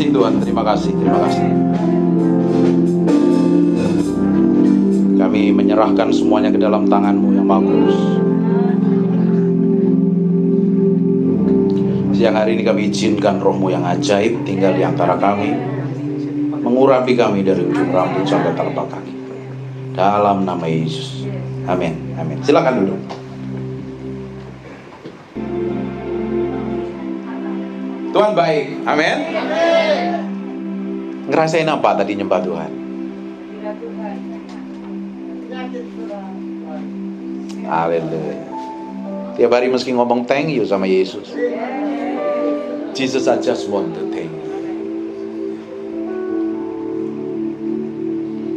kasih Tuhan, terima kasih, terima kasih. Kami menyerahkan semuanya ke dalam tangan-Mu yang Maha Kudus. Siang hari ini kami izinkan Roh-Mu yang ajaib tinggal di antara kami, mengurapi kami dari ujung rambut sampai telapak kaki. Dalam nama Yesus. Amin. Amin. Silakan duduk. Tuhan baik. Amin. Ngerasain apa tadi nyembah Tuhan? Haleluya. Tiap hari meski ngomong thank you sama Yesus. Jesus, I just want to thank you.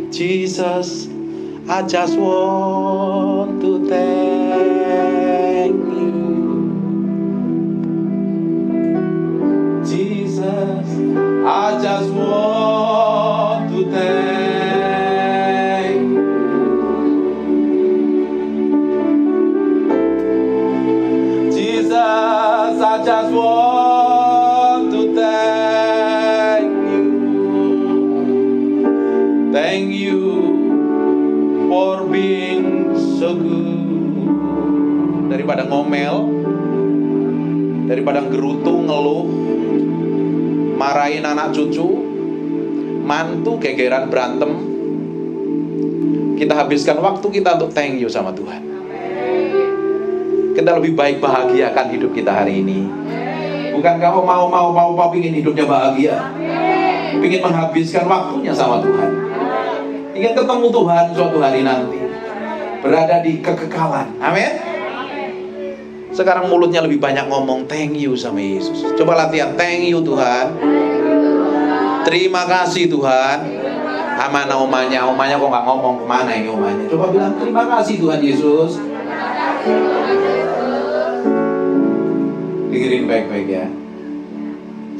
Jesus, I just want to thank you. Jesus, I just want to thank you. Jesus, I just want to thank you. Thank you for being so good. Daripada ngomel, daripada gerutu, ngeluh, marahin anak cucu, mantu, gegeran, berantem, kita habiskan waktu kita untuk thank you sama Tuhan. Kita lebih baik bahagiakan hidup kita hari ini. Bukan kamu mau pingin hidupnya bahagia, pingin menghabiskan waktunya sama Tuhan, ingin ketemu Tuhan suatu hari nanti, berada di kekekalan. Amin. Sekarang mulutnya lebih banyak ngomong thank you sama Yesus. Coba latihan thank you Tuhan. Terima kasih Tuhan. Mana omanya kok gak ngomong, kemana ini omanya? Coba bilang terima kasih Tuhan Yesus. Dengerin baik-baik ya.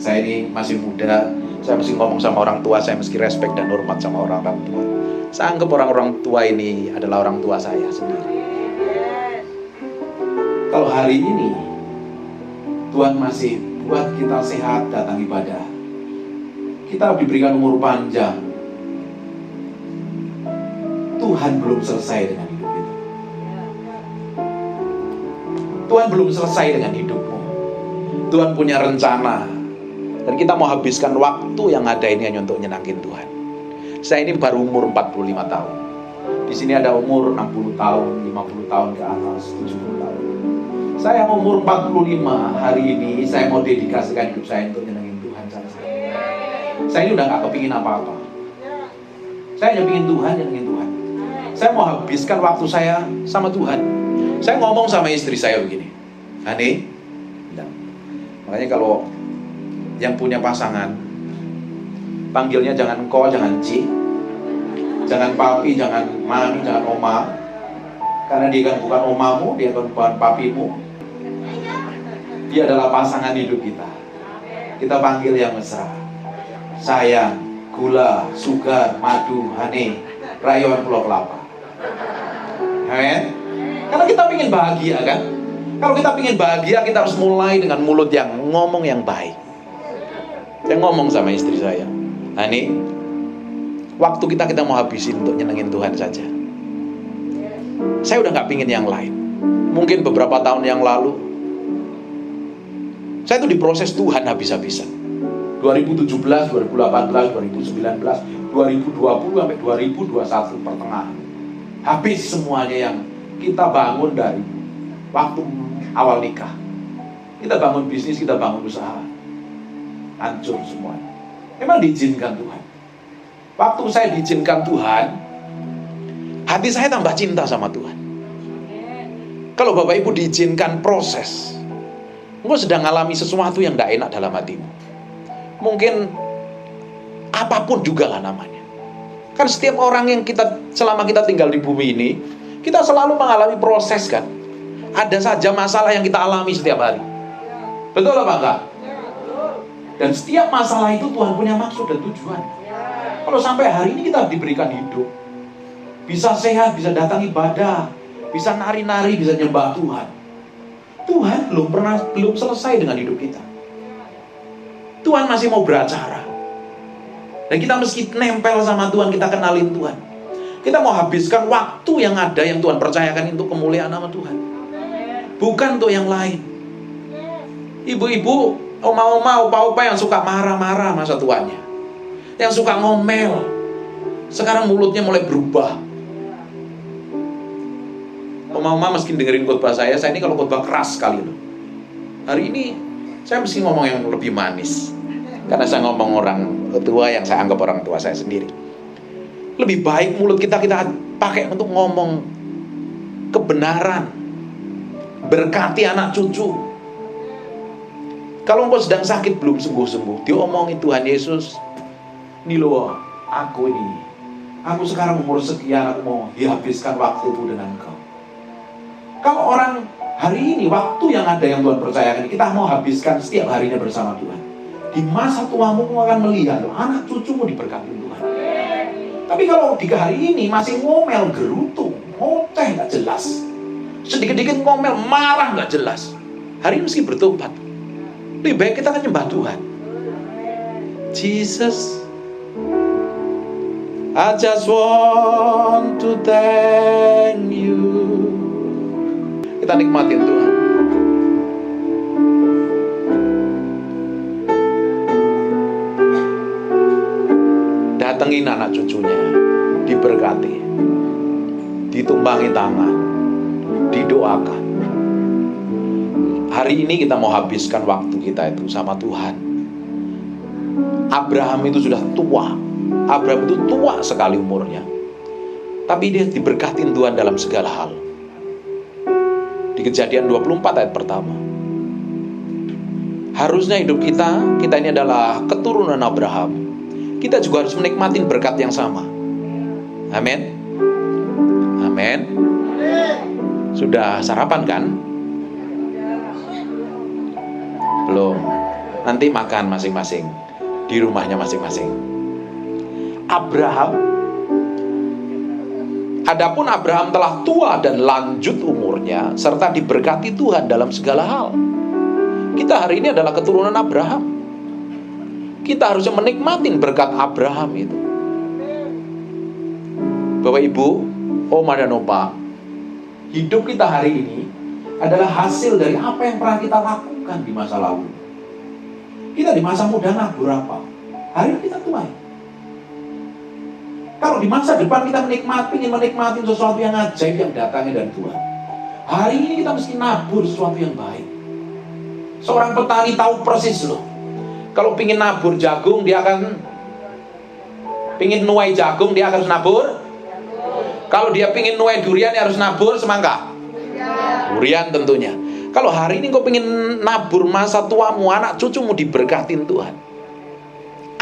Saya ini masih muda, saya mesti ngomong sama orang tua, saya mesti respect dan hormat sama orang-orang tua. Saya anggap orang-orang tua ini adalah orang tua saya sendiri. Kalau hari ini Tuhan masih buat kita sehat datang ibadah, kita diberikan umur panjang, Tuhan belum selesai dengan hidup kita. Tuhan belum selesai dengan hidupmu. Tuhan punya rencana, dan kita mau habiskan waktu yang ada ini hanya untuk nyenangin Tuhan. Saya ini baru umur 45 tahun. Di sini ada umur 60 tahun, 50 tahun ke atas, 70 tahun. Saya yang umur 45 hari ini, saya mau dedikasikan hidup saya untuk nyenengin Tuhan saja. Saya ini udah gak kepingin apa-apa. Saya hanya pingin Tuhan, nyenengin Tuhan. Saya mau habiskan waktu saya sama Tuhan. Saya ngomong sama istri saya begini, Hani, makanya kalau yang punya pasangan, panggilnya jangan ko, jangan ci, jangan papi, jangan mami, jangan oma, karena dia kan bukan omamu, dia kan bukan papimu. Dia adalah pasangan hidup kita. Kita panggil yang mesra, sayang, gula, sugar, madu, honey, rayuan pulau kelapa. Amin. Karena kita ingin bahagia kan. Kalau kita ingin bahagia, kita harus mulai dengan mulut yang ngomong yang baik. Saya ngomong sama istri saya, Hani, waktu kita mau habisin untuk nyenengin Tuhan saja. Saya udah gak pingin yang lain. Mungkin beberapa tahun yang lalu, saya itu diproses Tuhan habis-habisan. 2017, 2018, 2019, 2020 sampai 2021 pertengahan. Habis semuanya yang kita bangun dari waktu awal nikah. Kita bangun bisnis, kita bangun usaha, hancur semuanya. Memang diizinkan Tuhan. Waktu saya diizinkan Tuhan, hati saya tambah cinta sama Tuhan. Kalau Bapak Ibu diizinkan proses, engkau sedang alami sesuatu yang tidak enak dalam hatimu. Mungkin apapun juga lah namanya. Kan setiap orang yang selama kita tinggal di bumi ini, kita selalu mengalami proses kan. Ada saja masalah yang kita alami setiap hari. Betul apa enggak? Dan setiap masalah itu Tuhan punya maksud dan tujuan. Kalau sampai hari ini kita diberikan hidup, bisa sehat, bisa datang ibadah, bisa nari-nari, bisa nyembah Tuhan, Tuhan belum selesai dengan hidup kita. Tuhan masih mau beracara. Dan kita mesti nempel sama Tuhan, kita kenalin Tuhan. Kita mau habiskan waktu yang ada, yang Tuhan percayakan untuk kemuliaan nama Tuhan. Bukan untuk yang lain. Ibu-ibu, oma-oma, opa-opa yang suka marah-marah masa tuanya, yang suka ngomel, sekarang mulutnya mulai berubah. Oma-oma mesti dengerin khotbah saya ini kalau khotbah keras sekali loh. Hari ini saya mesti ngomong yang lebih manis, karena saya ngomong orang tua yang saya anggap orang tua saya sendiri. Lebih baik mulut kita pakai untuk ngomong kebenaran, berkati anak cucu. Kalau engkau sedang sakit belum sembuh-sembuh, diomongin Tuhan Yesus, ini loh, aku sekarang umur sekian, aku mau dihabiskan waktuku dengan engkau. Kalau orang hari ini, waktu yang ada yang Tuhan percayakan, kita mau habiskan setiap harinya bersama Tuhan. Di masa tuamu kamu akan melihat loh, anak cucumu diberkati Tuhan. Tapi kalau di hari ini masih ngomel, gerutu, ngoceh gak jelas, sedikit-sedikit ngomel, marah gak jelas, hari ini mesti bertobat. Lebih baik kita akan nyembah Tuhan. Jesus, I just want to thank you. Kita nikmatin Tuhan. Datengin anak cucunya, diberkati, ditumpangi tangan, didoakan. Hari ini kita mau habiskan waktu kita itu sama Tuhan. Abraham itu sudah tua. Abraham itu tua sekali umurnya, tapi dia diberkatin Tuhan dalam segala hal. Di Kejadian 24 ayat pertama. Harusnya hidup kita ini adalah keturunan Abraham. Kita juga harus menikmati berkat yang sama. Amin. Amin. Sudah sarapan kan? Belum. Nanti makan masing-masing di rumahnya masing-masing. Adapun Abraham telah tua dan lanjut umurnya, serta diberkati Tuhan dalam segala hal. Kita hari ini adalah keturunan Abraham. Kita harusnya menikmati berkat Abraham itu. Bapak Ibu, Oma dan Opa, hidup kita hari ini adalah hasil dari apa yang pernah kita lakukan di masa lalu. Kita di masa muda nabur apa? Hari ini kita tua. Kalau di masa depan kita ingin menikmati sesuatu yang ajaib yang datangnya dari Tuhan, hari ini kita mesti nabur sesuatu yang baik. Seorang petani tahu persis loh, kalau pingin nabur jagung, dia akan pingin nuai jagung, dia harus nabur. Kalau dia pingin nuai durian, dia harus nabur semangka. Durian tentunya. Kalau hari ini kau pingin nabur masa tuamu, anak cucumu diberkatin Tuhan.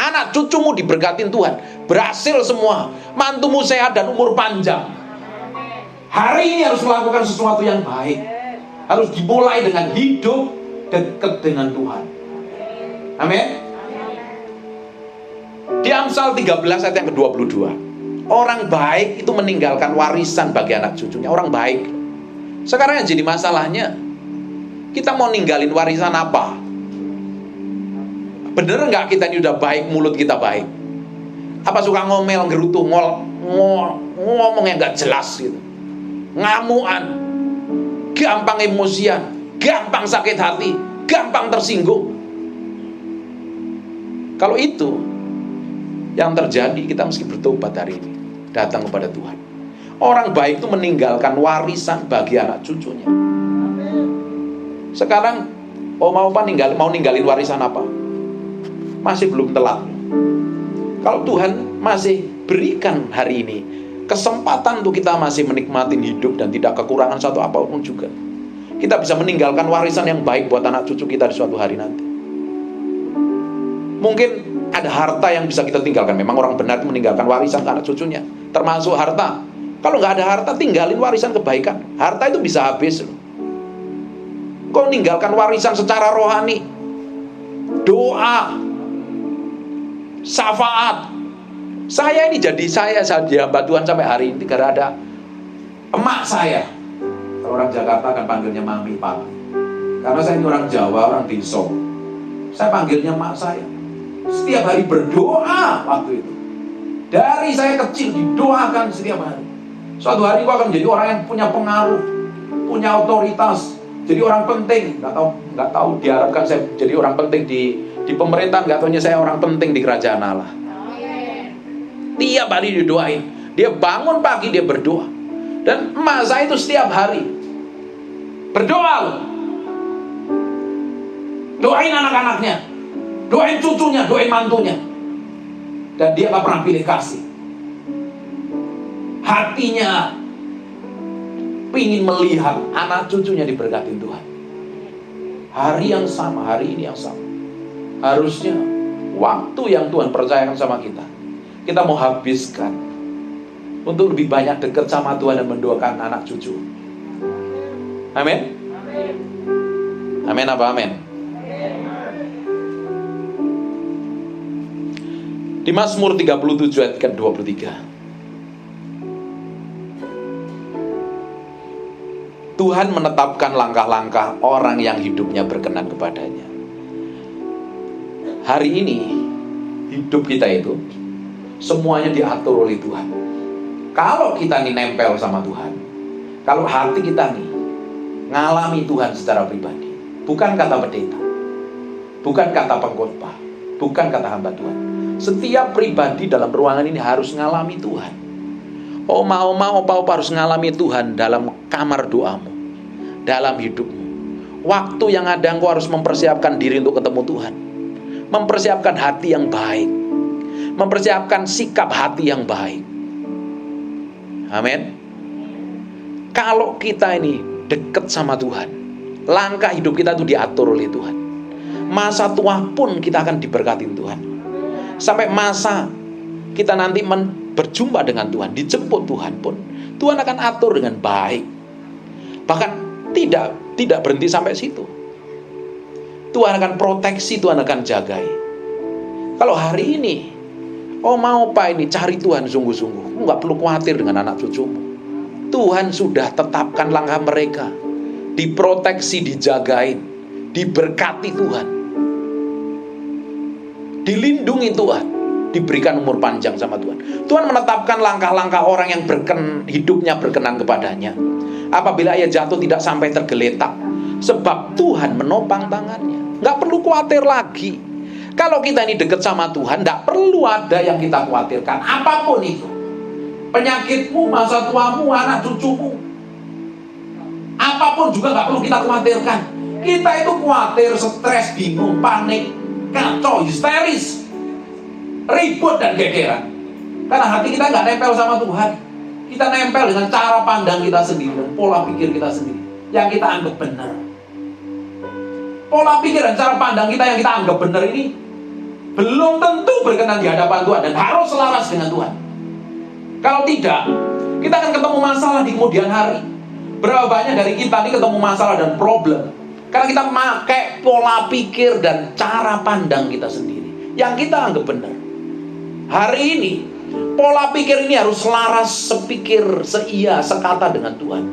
Anak cucumu diberkatin Tuhan, berhasil semua, mantumu sehat dan umur panjang. Hari ini harus melakukan sesuatu yang baik. Harus dimulai dengan hidup dekat dengan Tuhan. Amin. Di Amsal 13 ayat yang ke-22, orang baik itu meninggalkan warisan bagi anak cucunya. Orang baik. Sekarang yang jadi masalahnya, kita mau ninggalin warisan apa? Bener nggak kita ini udah baik, mulut kita baik? Apa suka ngomel, gerutu, ngomong yang nggak jelas gitu, ngamuan, gampang emosian, gampang sakit hati, gampang tersinggung? Kalau itu yang terjadi, kita mesti bertobat hari ini, datang kepada Tuhan. Orang baik itu meninggalkan warisan bagi anak cucunya. Sekarang Oma-opa mau ninggalin warisan apa? Masih belum telat. Kalau Tuhan masih berikan hari ini kesempatan untuk kita masih menikmati hidup dan tidak kekurangan satu apapun juga, kita bisa meninggalkan warisan yang baik buat anak cucu kita di suatu hari nanti. Mungkin ada harta yang bisa kita tinggalkan. Memang orang benar itu meninggalkan warisan ke anak cucunya, termasuk harta. Kalau nggak ada harta, tinggalin warisan kebaikan. Harta itu bisa habis loh. Kau ninggalkan warisan secara rohani, doa, syafaat. Saya ini jadi hamba Tuhan sampai hari ini karena ada emak saya. Kalau orang Jakarta kan panggilnya mami, papi. Karena saya ini orang Jawa, orang Desa, saya panggilnya emak saya. Setiap hari berdoa waktu itu. Dari saya kecil didoakan setiap hari. Suatu hari kau akan menjadi orang yang punya pengaruh, punya otoritas, jadi orang penting. Nggak tahu diharapkan saya jadi orang penting di pemerintahan, nggak tahunya saya orang penting di kerajaan Allah. Tiap hari didoain. Dia bangun pagi dia berdoa. Dan emak saya itu setiap hari berdoa loh. Doain anak-anaknya, doain cucunya, doain mantunya. Dan dia gak pernah pilih kasih. Hatinya pingin melihat anak cucunya diberkati Tuhan. Hari yang sama, hari ini yang sama. Harusnya waktu yang Tuhan percayakan sama kita, kita mau habiskan untuk lebih banyak dekat sama Tuhan dan mendoakan anak cucu. Amin. Amin apa amin? Di Mazmur 37 ayat ke-23. Tuhan menetapkan langkah-langkah orang yang hidupnya berkenan kepadanya. Hari ini hidup kita itu semuanya diatur oleh Tuhan. Kalau kita nih nempel sama Tuhan, kalau hati kita nih ngalami Tuhan secara pribadi, bukan kata pendeta, bukan kata pengkhotbah, bukan kata hamba Tuhan. Setiap pribadi dalam ruangan ini harus ngalami Tuhan. Oma opa harus ngalami Tuhan dalam kamar doamu, dalam hidupmu. Waktu yang ada engkau harus mempersiapkan diri untuk ketemu Tuhan, mempersiapkan hati yang baik, mempersiapkan sikap hati yang baik. Amin. Kalau kita ini dekat sama Tuhan, langkah hidup kita itu diatur oleh Tuhan. Masa tua pun kita akan diberkati Tuhan. Sampai masa kita nanti berjumpa dengan Tuhan, dijemput Tuhan pun, Tuhan akan atur dengan baik. Bahkan tidak berhenti sampai situ. Tuhan akan proteksi, Tuhan akan jagai. Kalau hari ini mau apa ini cari Tuhan sungguh-sungguh, nggak perlu khawatir dengan anak cucumu. Tuhan sudah tetapkan langkah mereka, diproteksi, dijagain, diberkati Tuhan, dilindungi Tuhan, diberikan umur panjang sama Tuhan. Tuhan menetapkan langkah-langkah orang yang hidupnya berkenan kepadanya. Apabila ia jatuh tidak sampai tergeletak, sebab Tuhan menopang tangannya. Nggak perlu khawatir lagi. Kalau kita ini dekat sama Tuhan, nggak perlu ada yang kita khawatirkan. Apapun itu, penyakitmu, masa tuamu, anak cucumu, apapun juga nggak perlu kita khawatirkan. Kita itu khawatir, stres, bingung, panik, kacau, histeris, ribut dan gegeran. Karena hati kita nggak nempel sama Tuhan. Kita nempel dengan cara pandang kita sendiri dan pola pikir kita sendiri yang kita anggap benar. Pola pikir dan cara pandang kita yang kita anggap benar ini belum tentu berkenan di hadapan Tuhan dan harus selaras dengan Tuhan. Kalau tidak, kita akan ketemu masalah di kemudian hari. Berapa banyak dari kita ini ketemu masalah dan problem karena kita pakai pola pikir dan cara pandang kita sendiri yang kita anggap benar. Hari ini pola pikir ini harus selaras, sepikir, seia, sekata dengan Tuhan.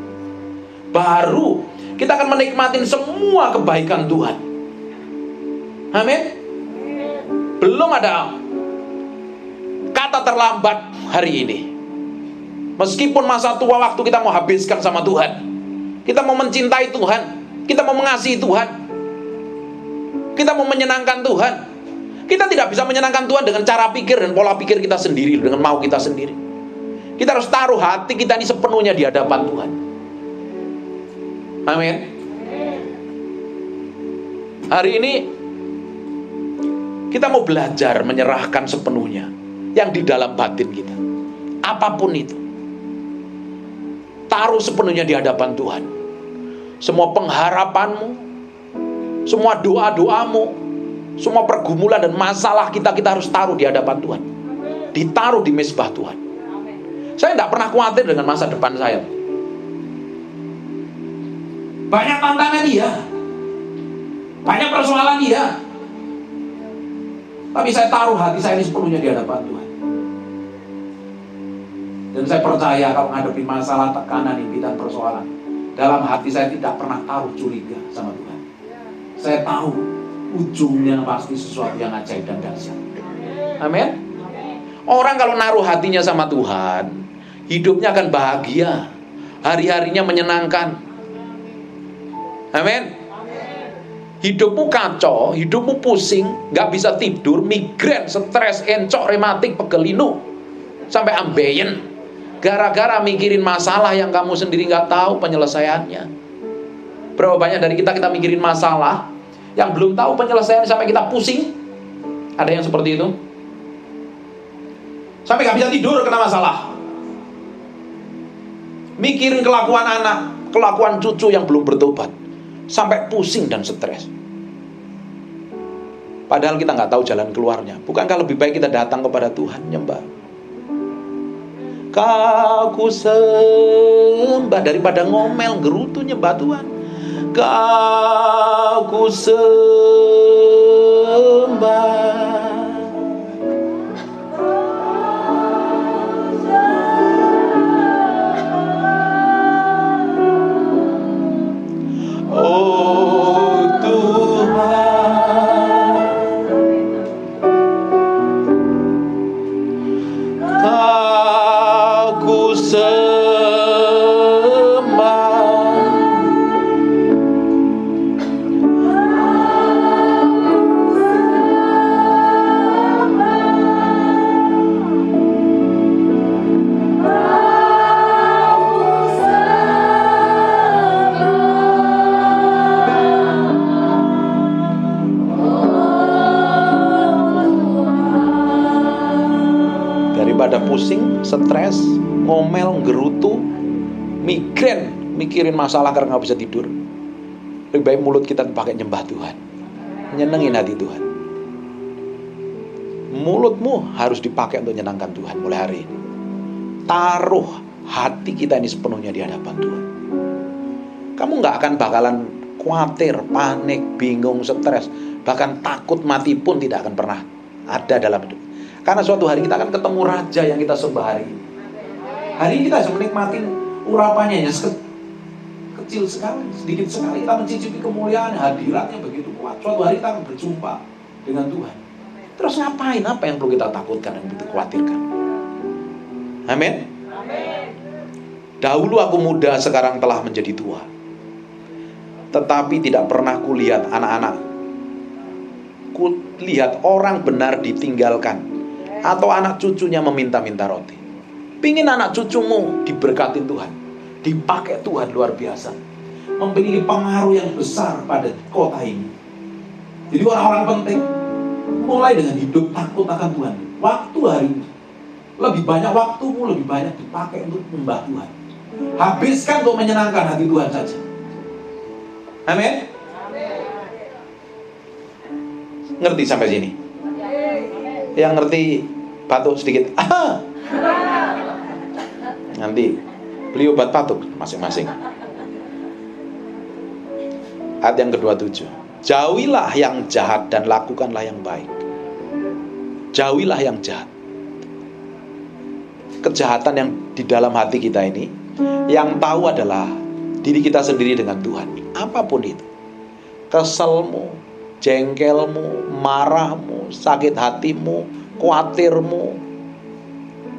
Baru kita akan menikmati semua kebaikan Tuhan. Amin. Belum ada kata terlambat hari ini. Meskipun masa tua waktu kita mau habiskan sama Tuhan, kita mau mencintai Tuhan, kita mau mengasihi Tuhan, kita mau menyenangkan Tuhan. Kita tidak bisa menyenangkan Tuhan dengan cara pikir dan pola pikir kita sendiri, dengan mau kita sendiri. Kita harus taruh hati kita ini sepenuhnya di hadapan Tuhan. Amin. Hari ini kita mau belajar menyerahkan sepenuhnya yang di dalam batin kita. Apapun itu, taruh sepenuhnya di hadapan Tuhan. Semua pengharapanmu, semua doa-doamu, semua pergumulan dan masalah kita harus taruh di hadapan Tuhan. Ditaruh di mezbah Tuhan. Saya tidak pernah khawatir dengan masa depan saya. Banyak tantangan dia, banyak persoalan dia, tapi saya taruh hati saya ini sepenuhnya di hadapan Tuhan. Dan saya percaya kalau menghadapi masalah, tekanan, impian, persoalan, dalam hati saya tidak pernah taruh curiga sama Tuhan. Saya tahu ujungnya pasti sesuatu yang ajaib dan dahsyat. Amin. Orang kalau naruh hatinya sama Tuhan, hidupnya akan bahagia, hari-harinya menyenangkan. Amin. Hidupmu kacau, hidupmu pusing, gak bisa tidur, migrain, stres, encok, rematik, pegel linu, sampai ambeien, gara-gara mikirin masalah yang kamu sendiri gak tahu penyelesaiannya. Berapa banyak dari kita mikirin masalah yang belum tahu penyelesaiannya sampai kita pusing. Ada yang seperti itu, sampai gak bisa tidur kena masalah. Mikirin kelakuan anak, kelakuan cucu yang belum bertobat, sampai pusing dan stres. Padahal kita nggak tahu jalan keluarnya. Bukankah lebih baik kita datang kepada Tuhan, nyembah? Kau ku sembah, daripada ngomel gerutu nyembah Tuhan. Kau ku sembah. Oh Tuhan, Kau ku sembah. Daripada pusing, stres, ngomel, gerutu, migrain, mikirin masalah karena nggak bisa tidur, lebih baik mulut kita dipakai nyembah Tuhan, nyenengin hati Tuhan. Mulutmu harus dipakai untuk menyenangkan Tuhan mulai hari ini. Taruh hati kita ini sepenuhnya di hadapan Tuhan. Kamu nggak akan bakalan khawatir, panik, bingung, stres, bahkan takut mati pun tidak akan pernah ada dalam hidup. Karena suatu hari kita akan ketemu Raja yang kita sembah hari ini. Hari ini kita bisa menikmati urapannya yang kecil sekali, sedikit sekali. Kita mencicipi kemuliaan, hadiratnya begitu kuat. Suatu hari kita akan berjumpa dengan Tuhan. Terus ngapain? Apa yang perlu kita takutkan dan perlu khawatirkan? Amin. Dahulu aku muda, sekarang telah menjadi tua, tetapi tidak pernah kulihat anak-anak. Kulihat orang benar ditinggalkan, atau anak cucunya meminta-minta roti. Pingin anak cucumu diberkatin Tuhan, dipakai Tuhan luar biasa, memiliki pengaruh yang besar pada kota ini. Jadi orang-orang penting mulai dengan hidup takut akan Tuhan. Waktu hari ini, lebih banyak waktumu, lebih banyak dipakai untuk menyembah Tuhan. Habiskan untuk menyenangkan hati Tuhan saja. Amin. Ngerti sampai sini? Yang ngerti batuk sedikit. Nanti beli obat batuk masing-masing. Ayat yang ke-27. Jauhilah yang jahat dan lakukanlah yang baik. Jauhilah yang jahat. Kejahatan yang di dalam hati kita ini, yang tahu adalah diri kita sendiri dengan Tuhan. Apapun itu, keselmu, jengkelmu, marahmu, sakit hatimu, khawatirmu,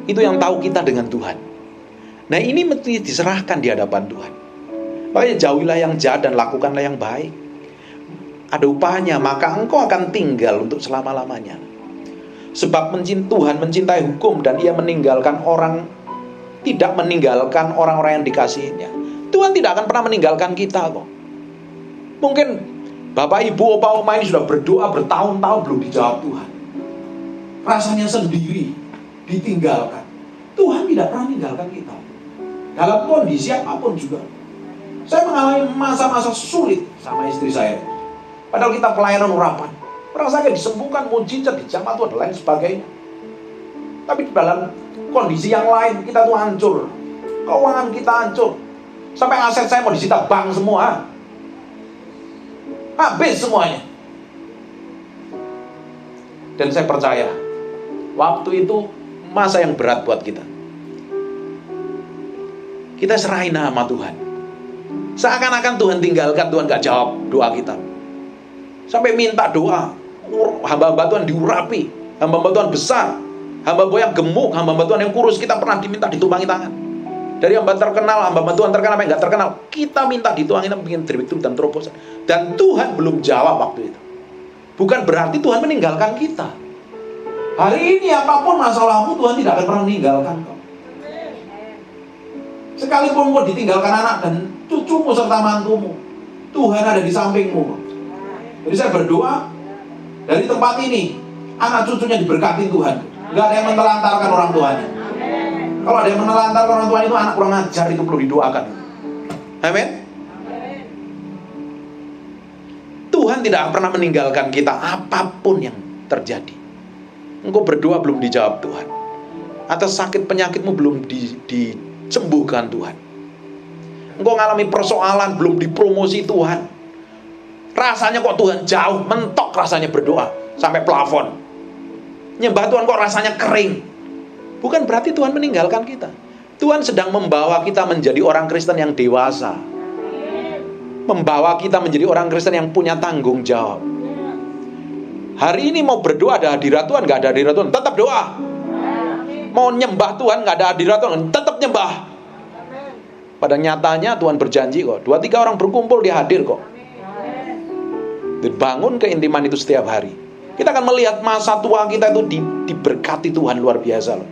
itu yang tahu kita dengan Tuhan. Nah, ini mesti diserahkan di hadapan Tuhan. Makanya jauhilah yang jahat dan lakukanlah yang baik. Ada upahnya, maka engkau akan tinggal untuk selama-lamanya. Sebab Tuhan mencintai hukum, dan ia meninggalkan orang, tidak meninggalkan orang-orang yang dikasihinya. Tuhan tidak akan pernah meninggalkan kita kok. Mungkin bapak, ibu, opa, oma ini sudah berdoa bertahun-tahun belum dijawab Tuhan. Rasanya sendiri, ditinggalkan. Tuhan tidak pernah meninggalkan kita. Dalam kondisi apapun juga. Saya mengalami masa-masa sulit sama istri saya. Padahal kita pelayanan urapan, orang sakit disembuhkan, mujizat, dijamah Tuhan, dan lain sebagainya. Tapi dalam kondisi yang lain, kita tuh hancur. Keuangan kita hancur. Sampai aset saya mau disita bank semua. Habis semuanya. Dan saya percaya, waktu itu masa yang berat buat kita. Kita serahin nama Tuhan. Seakan-akan Tuhan tinggalkan, Tuhan gak jawab doa kita. Sampai minta doa. Hamba-hamba Tuhan diurapi, hamba-hamba Tuhan besar, hamba-hamba yang gemuk, hamba-hamba Tuhan yang kurus, kita pernah diminta ditumpangi tangan. Dari hamba terkenal, hamba Tuhan terkenal, yang nggak terkenal, kita minta dituangin bikin direktur dan terobosan. Dan Tuhan belum jawab waktu itu. Bukan berarti Tuhan meninggalkan kita. Hari ini apapun masalahmu, Tuhan tidak akan pernah meninggalkan kau. Sekalipun kau ditinggalkan anak dan cucumu serta mantumu, Tuhan ada di sampingmu. Jadi saya berdoa dari tempat ini, anak cucunya diberkati Tuhan. Nggak ada yang menelantarkan orang tuanya. Kalau ada yang menelantarkan orang tua itu anak kurang ajar, itu perlu didoakan. Amin. Tuhan tidak pernah meninggalkan kita apapun yang terjadi. Engkau berdoa belum dijawab Tuhan, atas sakit penyakitmu belum disembuhkan Tuhan. Engkau ngalami persoalan belum dipromosi Tuhan. Rasanya kok Tuhan jauh, mentok rasanya berdoa sampai plafon. Nyembah Tuhan kok rasanya kering. Bukan berarti Tuhan meninggalkan kita. Tuhan sedang membawa kita menjadi orang Kristen yang dewasa. Membawa kita menjadi orang Kristen yang punya tanggung jawab. Hari ini mau berdoa ada hadirat Tuhan, gak ada hadirat Tuhan, tetap doa. Mau nyembah Tuhan, gak ada hadirat Tuhan, tetap nyembah. Pada nyatanya Tuhan berjanji kok, 2-3 orang berkumpul dia hadir kok. Dibangun keintiman itu setiap hari. Kita akan melihat masa tua kita itu diberkati Tuhan luar biasa loh.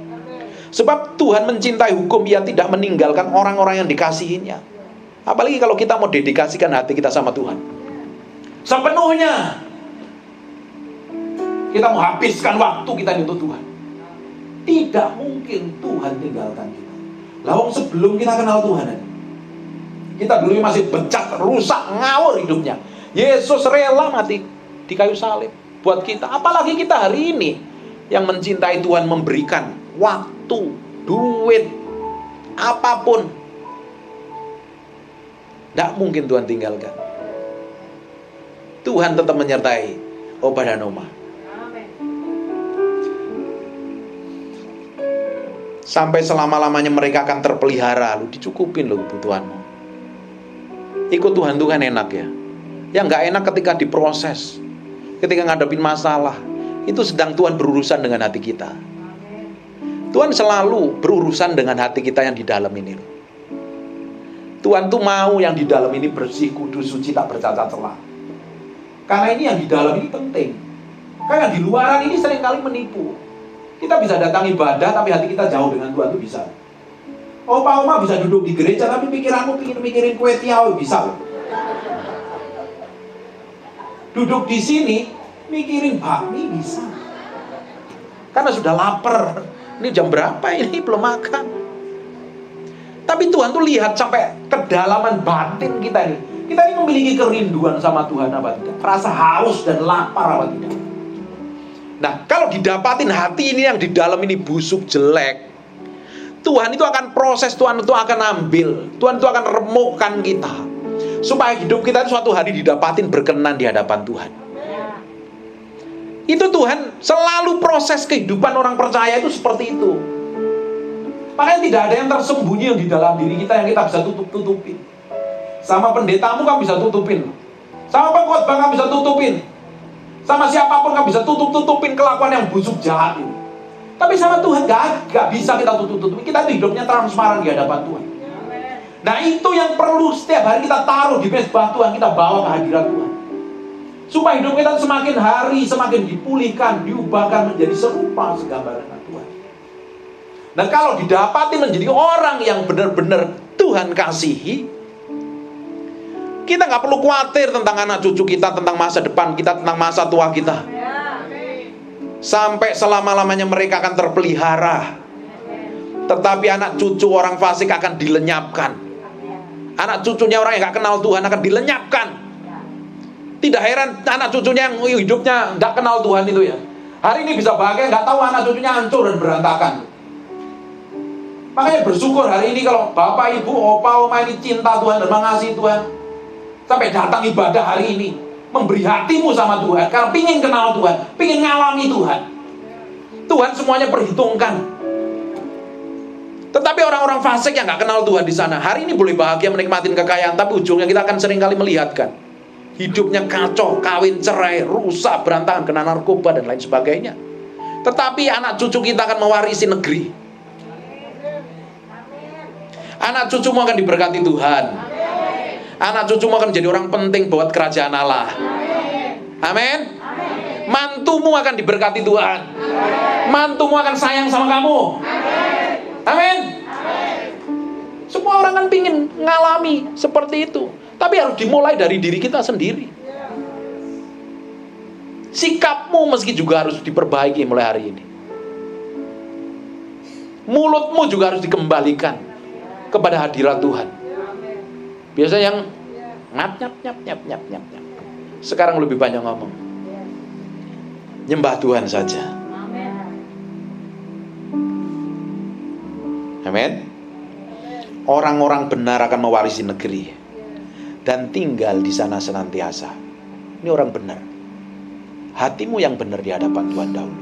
Sebab Tuhan mencintai hukum, Ia tidak meninggalkan orang-orang yang dikasihinya. Apalagi kalau kita mau dedikasikan hati kita sama Tuhan sepenuhnya. Kita mau habiskan waktu kita untuk Tuhan. Tidak mungkin Tuhan tinggalkan kita. Lawang sebelum kita kenal Tuhan, kita dulu masih becak, rusak, ngawur hidupnya. Yesus rela mati di kayu salib buat kita. Apalagi kita hari ini yang mencintai Tuhan, memberikan waktu, duit, apapun. Tidak mungkin Tuhan tinggalkan. Tuhan tetap menyertai Oba dan Oma. Sampai selama-lamanya mereka akan terpelihara. Lu dicukupin loh kebutuhanmu. Ikut Tuhan itu kan enak ya. Yang gak enak ketika diproses, ketika ngadepin masalah. Itu sedang Tuhan berurusan dengan hati kita. Tuhan selalu berurusan dengan hati kita yang di dalam ini loh. Tuhan tuh mau yang di dalam ini bersih, kudus, suci, tak bercacat celah. Karena ini yang di dalam ini penting. Karena yang di luaran ini seringkali menipu. Kita bisa datang ibadah tapi hati kita jauh dengan Tuhan itu bisa. Oma bisa duduk di gereja tapi pikiranmu mikirin kue tiaw bisa loh. Duduk di sini mikirin bakmi bisa. Karena sudah lapar. Ini jam berapa ini belum makan. Tapi Tuhan tuh lihat sampai kedalaman batin kita ini. Kita ini memiliki kerinduan sama Tuhan apa tidak? Rasa haus dan lapar apa tidak? Nah, kalau didapatin hati ini yang di dalam ini busuk, jelek, Tuhan itu akan proses, Tuhan itu akan ambil, Tuhan itu akan remukkan kita, supaya hidup kita itu suatu hari didapatin berkenan di hadapan Tuhan. Itu Tuhan selalu proses kehidupan orang percaya itu seperti itu. Makanya tidak ada yang tersembunyi yang di dalam diri kita yang kita bisa tutup-tutupin. Sama pendetamu kamu bisa tutupin, sama pengkhotbah kamu bisa tutupin, sama siapapun kamu bisa tutup-tutupin kelakuan yang busuk jahat ini. Tapi sama Tuhan gak bisa kita tutup-tutupin. Kita itu hidupnya transparan di hadapan Tuhan. Nah itu yang perlu setiap hari kita taruh di mezbah Tuhan, kita bawa ke hadirat Tuhan. Supaya hidup kita semakin hari semakin dipulihkan, diubahkan menjadi serupa segambaran Tuhan. Nah kalau didapati menjadi orang yang benar-benar Tuhan kasihi, kita gak perlu khawatir tentang anak cucu kita, tentang masa depan kita, tentang masa tua kita. Sampai selama-lamanya mereka akan terpelihara. Tetapi anak cucu orang fasik akan dilenyapkan. Anak cucunya orang yang gak kenal Tuhan akan dilenyapkan. Tidak heran anak cucunya yang hidupnya gak kenal Tuhan itu ya, hari ini bisa bahagia, gak tahu anak cucunya hancur dan berantakan. Makanya bersyukur hari ini kalau bapak, ibu, opa, oma ini cinta Tuhan dan mengasihi Tuhan, sampai datang ibadah hari ini, memberi hatimu sama Tuhan, karena pingin kenal Tuhan, pingin ngalami Tuhan. Tuhan semuanya perhitungkan. Tetapi orang-orang fasik yang gak kenal Tuhan di sana, hari ini boleh bahagia menikmati kekayaan, tapi ujungnya kita akan seringkali melihatkan hidupnya kacau, kawin cerai, rusak, berantakan, kena narkoba dan lain sebagainya. Tetapi anak cucu kita akan mewarisi negeri. Anak cucumu akan diberkati Tuhan. Anak cucumu akan menjadi orang penting buat kerajaan Allah. Amin. Mantumu akan diberkati Tuhan. Mantumu akan sayang sama kamu. Amin. Semua orang kan pingin ngalami seperti itu, tapi harus dimulai dari diri kita sendiri. Sikapmu meski juga harus diperbaiki mulai hari ini. Mulutmu juga harus dikembalikan kepada hadirat Tuhan. Biasa yang nyap. Sekarang lebih banyak ngomong. Nyembah Tuhan saja. Amin. Orang-orang benar akan mewarisi negeri dan tinggal di sana senantiasa. Ini orang benar. Hatimu yang benar di hadapan Tuhan dahulu,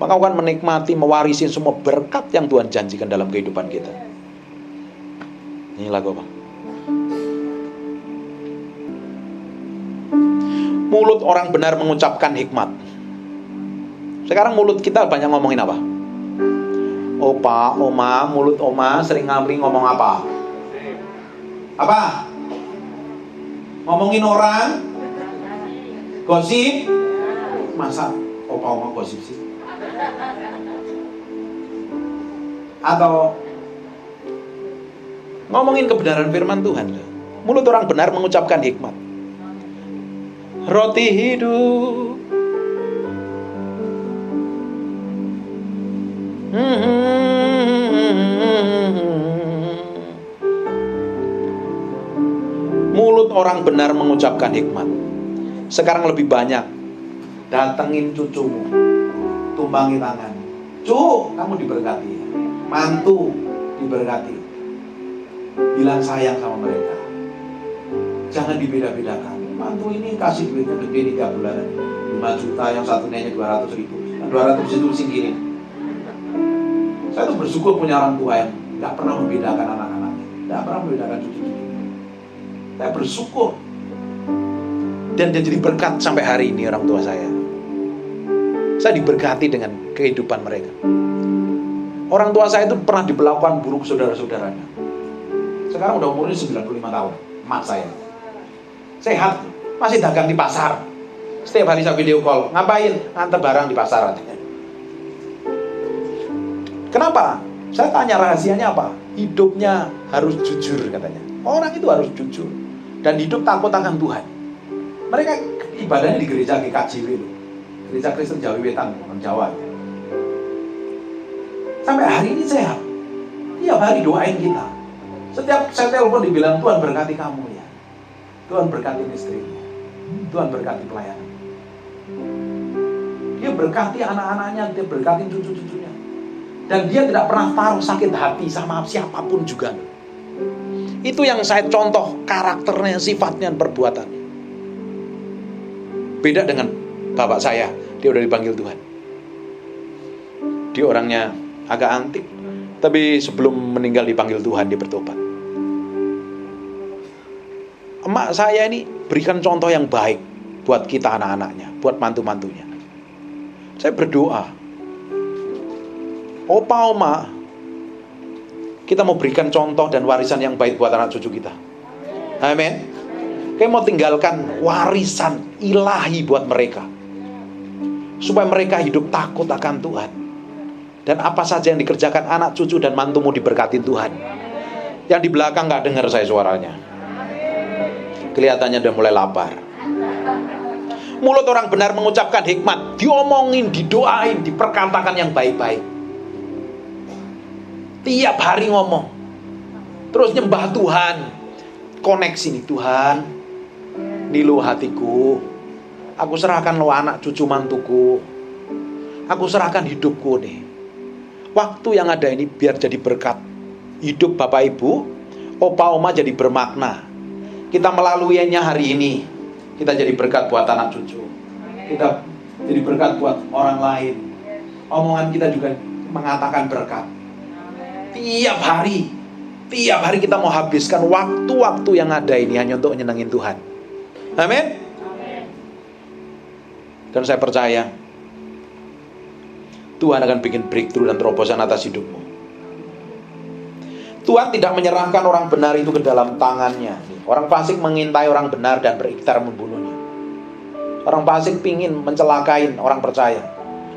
maka akan menikmati, mewarisi semua berkat yang Tuhan janjikan dalam kehidupan kita. Ini lagu apa? Mulut orang benar mengucapkan hikmat. Sekarang mulut kita banyak ngomongin apa? Opa, oma, mulut oma sering ngomong apa? Apa? Ngomongin orang? Gosip? Masa opa oma gosip sih? Atau ngomongin kebenaran firman Tuhan. Mulut orang benar mengucapkan hikmat. Roti hidup. Mulut orang benar mengucapkan hikmat. Sekarang lebih banyak datengin cucumu, tumbangi tangan. Cu, kamu diberkati. Mantu diberkati. Bilang sayang sama mereka. Jangan dibeda-bedakan. Mantu ini kasih duitnya gede 3 bulan, 5 juta, yang satunya 200 ribu. Yang 200 itu singkirin. Saya tuh bersyukur punya orang tua yang gak pernah membedakan anak-anaknya, gak pernah membedakan cucu-cucu. Saya bersyukur. Dan dia jadi berkat sampai hari ini orang tua saya. Saya diberkati dengan kehidupan mereka. Orang tua saya itu pernah diperlakukan buruk saudara-saudaranya. Sekarang udah umurnya 95 tahun, emak saya. Sehat, masih dagang di pasar. Setiap hari saya video call, ngapain? Nganter barang di pasar. Kenapa? Saya tanya rahasianya apa? Hidupnya harus jujur katanya. Orang itu harus jujur dan hidup takut akan Tuhan. Mereka ibadahnya di gereja GKJW, Gereja Kristen Jawi Wetan, orang Jawa. Sampai hari ini sehat. Tiap hari doain kita. Setiap saya telepon dibilang, Tuhan berkati kamu ya. Tuhan berkati istrimu. Tuhan berkati pelayanan. Dia berkati anak-anaknya, dia berkati cucu-cucunya. Dan dia tidak pernah taruh sakit hati sama siapapun juga. Itu yang saya contoh karakternya, sifatnya, perbuatannya. Beda dengan bapak saya, dia udah dipanggil Tuhan. Dia orangnya agak antik, tapi sebelum meninggal dipanggil Tuhan, dia bertobat. Emak saya ini berikan contoh yang baik buat kita anak-anaknya, buat mantu-mantunya. Saya berdoa, opa, oma, kita mau berikan contoh dan warisan yang baik buat anak cucu kita. Amin. Kita mau tinggalkan warisan ilahi buat mereka, supaya mereka hidup takut akan Tuhan. Dan apa saja yang dikerjakan anak cucu dan mantumu diberkatin Tuhan. Yang di belakang gak dengar saya suaranya, kelihatannya udah mulai lapar. Mulut orang benar mengucapkan hikmat, diomongin, didoain, diperkatakan yang baik-baik. Tiap hari ngomong, terus nyembah Tuhan, koneksi nih Tuhan, nih lo hatiku, aku serahkan lo anak cucu mantuku, aku serahkan hidupku nih. Waktu yang ada ini biar jadi berkat. Hidup bapak ibu, opa oma jadi bermakna. Kita melaluinya hari ini, kita jadi berkat buat anak cucu. Kita jadi berkat buat orang lain. Omongan kita juga mengatakan berkat. Tiap hari kita mau habiskan waktu-waktu yang ada ini hanya untuk nyenengin Tuhan. Amin. Dan saya percaya Tuhan akan bikin breakthrough dan terobosan atas hidupmu. Tuhan tidak menyerahkan orang benar itu ke dalam tangannya. Orang fasik mengintai orang benar dan berikhtiar membunuhnya. Orang fasik pingin mencelakain orang percaya.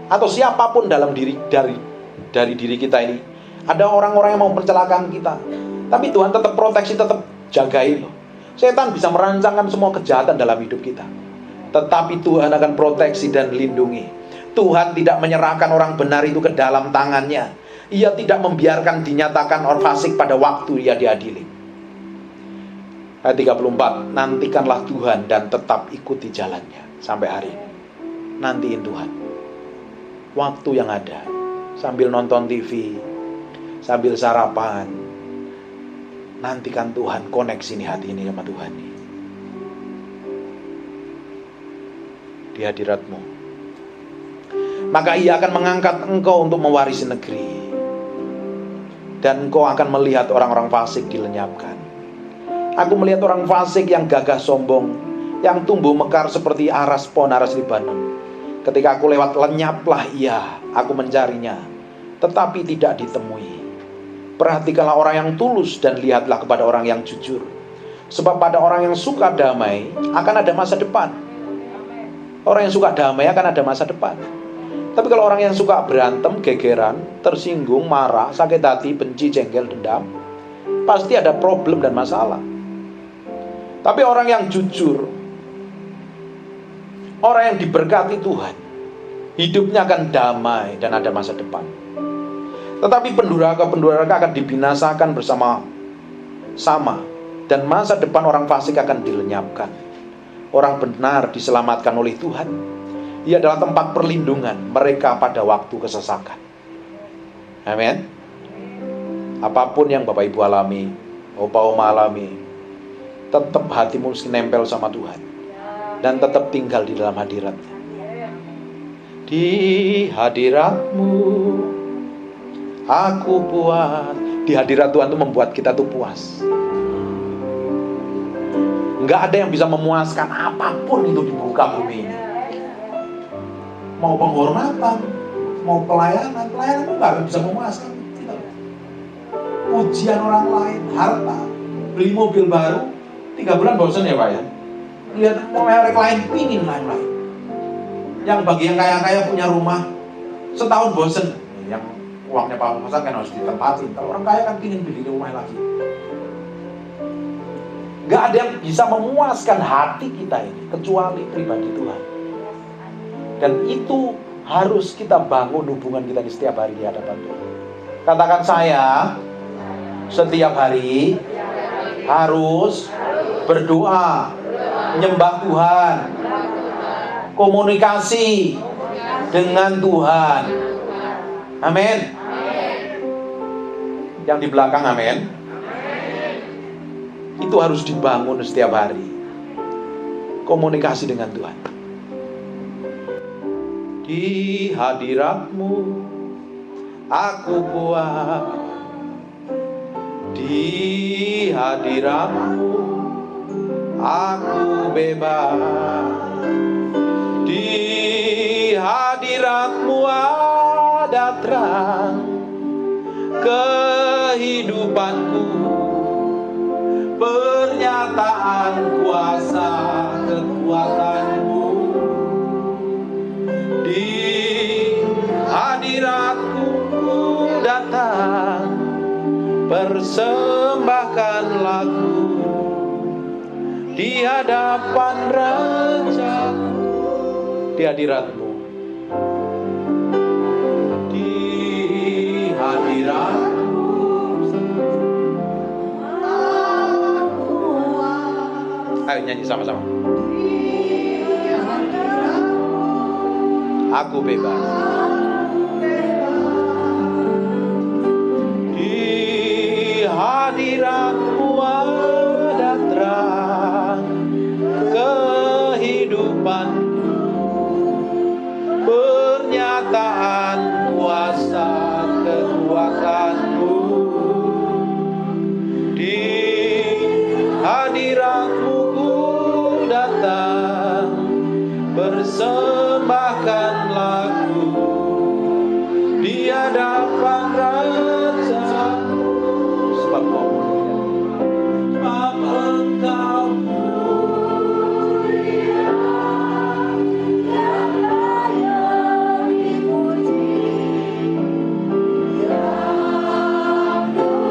Atau siapapun dalam diri dari diri kita ini. Ada orang-orang yang mau mencelakakan kita. Tapi Tuhan tetap proteksi, tetap jagain loh. Setan bisa merancangkan semua kejahatan dalam hidup kita. Tetapi Tuhan akan proteksi dan lindungi. Tuhan tidak menyerahkan orang benar itu ke dalam tangannya. Ia tidak membiarkan dinyatakan orang fasik pada waktu ia diadili. Ayat 34, nantikanlah Tuhan dan tetap ikuti jalannya. Sampai hari ini nantiin Tuhan. Waktu yang ada, sambil nonton TV, sambil sarapan, nantikan Tuhan, koneksi nih hati ini sama Tuhan nih. Di hadiratmu, maka ia akan mengangkat engkau untuk mewarisi negeri, dan engkau akan melihat orang-orang fasik dilenyapkan. Aku melihat orang fasik yang gagah sombong, yang tumbuh mekar seperti aras pohon aras Libanon. Ketika aku lewat, lenyaplah ia. Aku mencarinya, tetapi tidak ditemui. Perhatikanlah orang yang tulus dan lihatlah kepada orang yang jujur. Sebab pada orang yang suka damai akan ada masa depan. Orang yang suka damai akan ada masa depan. Tapi kalau orang yang suka berantem, gegeran, tersinggung, marah, sakit hati, benci, jengkel, dendam, pasti ada problem dan masalah. Tapi orang yang jujur, orang yang diberkati Tuhan, hidupnya akan damai dan ada masa depan. Tetapi pendurhaka akan dibinasakan bersama-sama, dan masa depan orang fasik akan dilenyapkan. Orang benar diselamatkan oleh Tuhan. Ia adalah tempat perlindungan mereka pada waktu kesesakan. Amin. Apapun yang Bapak Ibu alami, Opa Oma alami, tetap hatimu mesti nempel sama Tuhan, dan tetap tinggal di dalam hadirat-Nya. Di hadirat-Mu aku puas. Di hadirat Tuhan itu membuat kita tuh puas. Nggak ada yang bisa memuaskan apapun itu di muka bumi ini. Mau penghormatan, mau pelayanan itu nggak bisa memuaskan kita. Ujian orang lain, harta, beli mobil baru, 3 bulan bosan ya Pak ya. Lihat merek lain, pingin lain-lain. Yang bagi yang kaya-kaya punya rumah, setahun bosan. Yang uangnya pas-pasan kan harus ditempatin. Kalau orang kaya kan pingin beli rumah lagi. Gak ada yang bisa memuaskan hati kita ini kecuali pribadi Tuhan. Dan itu harus kita bangun hubungan kita di setiap hari di hadapan Tuhan. Katakan saya setiap hari harus berdoa, menyembah Tuhan, komunikasi dengan Tuhan. Amin. Yang di belakang amin. Itu harus dibangun setiap hari. Komunikasi dengan Tuhan. Di hadirat-Mu aku puas. Di hadirat-Mu aku bebas. Di hadirat-Mu ada terang kehidupanku. Pernyataan kuasa kekuatan-Mu. Di hadirat-Mu datang, persembahkan lagu di hadapan Raja. Di hadirat-Mu, di hadirat-Mu ayo nyanyi sama-sama. Aku bebas. Di hadirat-Mu ada terang kehidupan. Pernyataan kuasa kekuatan-Mu. Di hadirat-Mu datang, hadapan Raja, sebab Kau mulia, sebab Engkau mulia, yang layak dipuji, yang duduk di alam, yang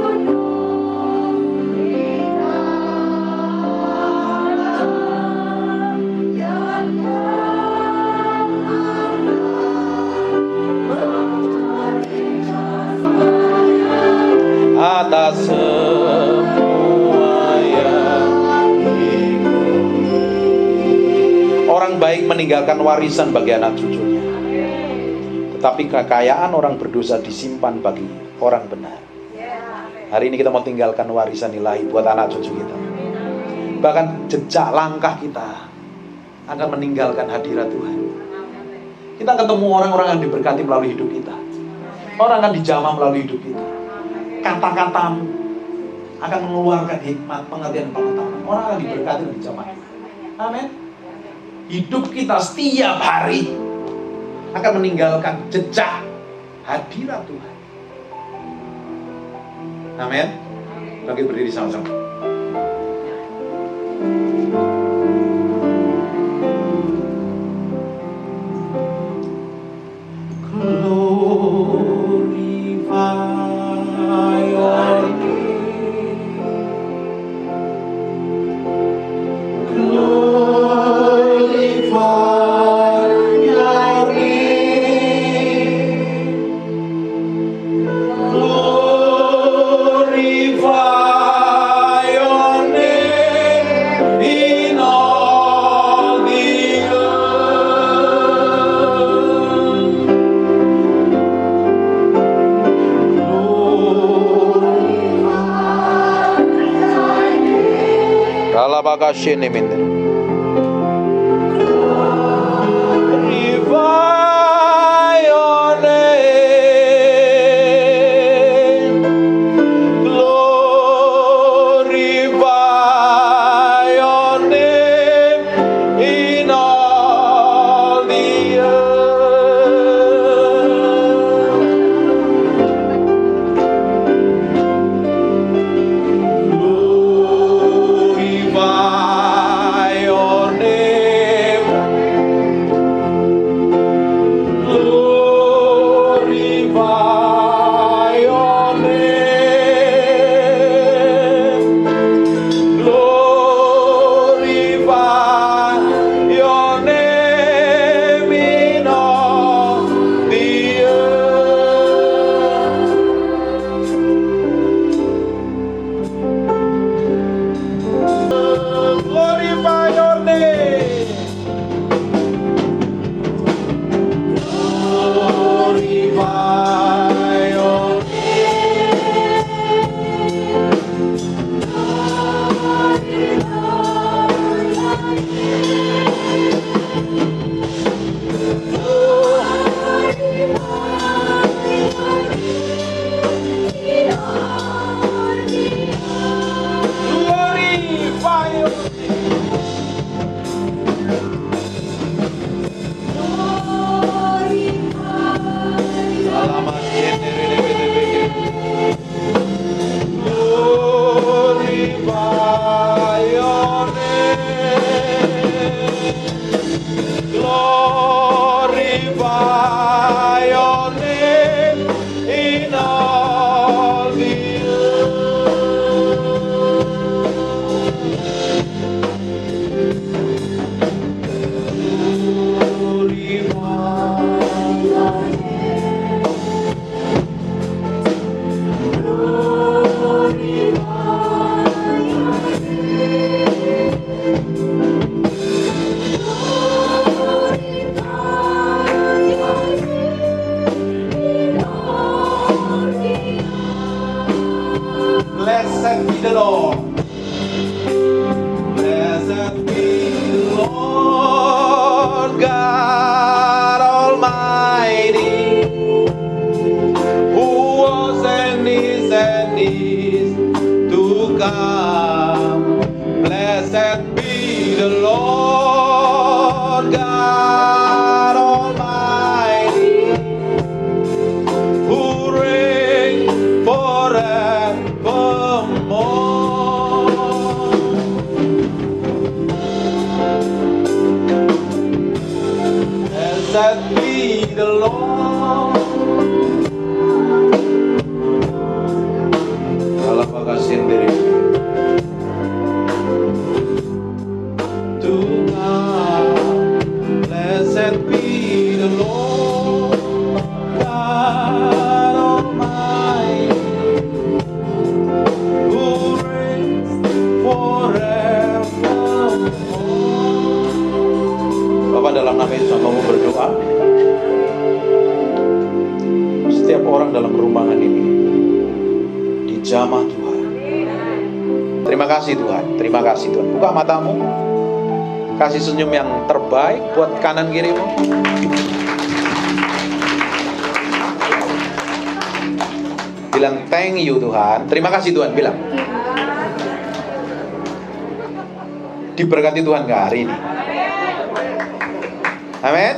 atas semua yang hidup. Orang baik meninggalkan warisan bagi anak cucunya, tetapi kekayaan orang berdosa disimpan bagi orang benar. Hari ini kita mau tinggalkan warisan ilahi buat anak cucu kita. Bahkan jejak langkah kita akan meninggalkan hadirat Tuhan. Kita ketemu orang-orang yang diberkati melalui hidup kita. Orang akan dijamah melalui hidup kita. Kata-katamu akan mengeluarkan hikmat, pengertian, pengetahuan. Orang akan diberkati dan dijamah. Amin. Hidup kita setiap hari akan meninggalkan jejak hadirat Tuhan. Amin. Bagi berdiri sama-sama. Sini minta. the Lord. Kalau pakai sendiri to God, blessed be the Lord God Almighty, who reigns forevermore. Bapak dalam nama Yesus mau berdoa. Setiap orang dalam ruangan ini dijamah Tuhan. Terima kasih Tuhan, terima kasih Tuhan. Buka matamu, kasih senyum yang terbaik buat kanan kirimu. Bilang thank you Tuhan, terima kasih Tuhan, bilang. Diberkati Tuhan gak hari ini? Amin.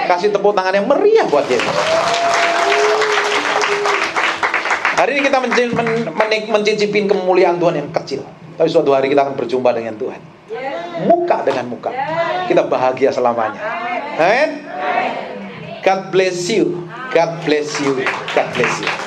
Kasih tepuk tangan yang meriah buat Yesus. Hari ini kita mencicipin kemuliaan Tuhan yang kecil, tapi suatu hari kita akan berjumpa dengan Tuhan, muka dengan muka. Kita bahagia selamanya. Amin. God bless you. God bless you. God bless you.